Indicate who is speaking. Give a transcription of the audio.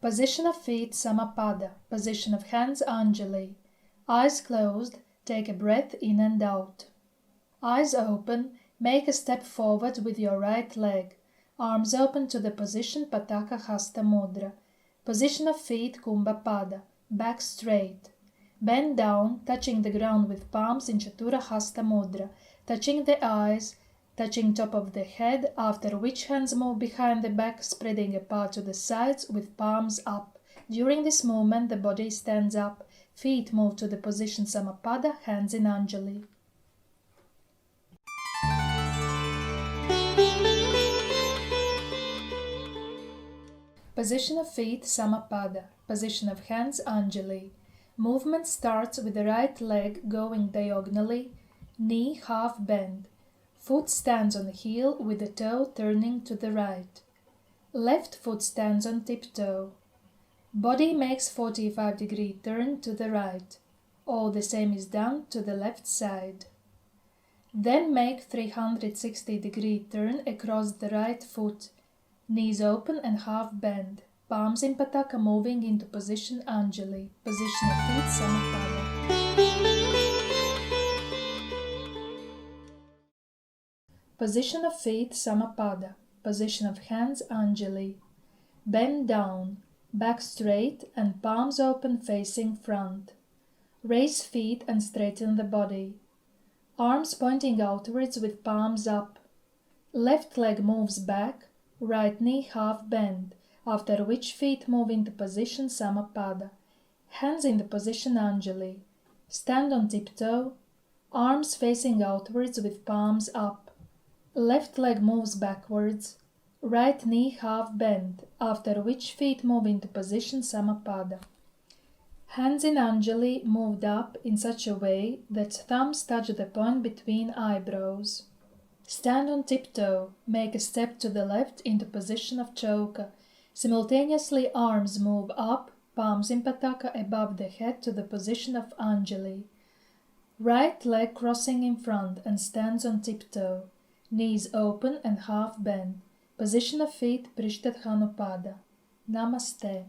Speaker 1: Position of feet Samapada. Position of hands Anjali. Eyes closed, take a breath in and out. Eyes open, make a step forward with your right leg. Arms open to the position Pataka Hasta Mudra. Position of feet Kumbha Pada. Back straight. Bend down, touching the ground with palms in Chatura Hasta Mudra, touching the eyes, touching top of the head, after which hands move behind the back, spreading apart to the sides with palms up. During this movement, the body stands up, feet move to the position Samapada, hands in Anjali. Position of feet Samapada. Position of hands Anjali. Movement starts with the right leg going diagonally, knee half bend. Foot stands on the heel with the toe turning to the right. Left foot stands on tiptoe. Body makes 45-degree turn to the right. All the same is done to the left side. Then make 360-degree turn across the right foot. Knees open and half bend. Palms in Pataka moving into position Anjali. Position of feet Samapada. Position of feet Samapada. Position of hands Anjali. Bend down, back straight and palms open facing front. Raise feet and straighten the body. Arms pointing outwards with palms up. Left leg moves back, right knee half bend, after which feet move into position Samapada. Hands in the position Anjali. Stand on tiptoe, arms facing outwards with palms up. Left leg moves backwards, right knee half bent, after which feet move into position Samapada. Hands in Anjali moved up in such a way that thumbs touch the point between eyebrows. Stand on tiptoe, make a step to the left into position of Choka. Simultaneously arms move up, palms in Pataka above the head to the position of Anjali. Right leg crossing in front and stands on tiptoe. Knees open and half bent. Position of feet Prishtadhanupada. Namaste.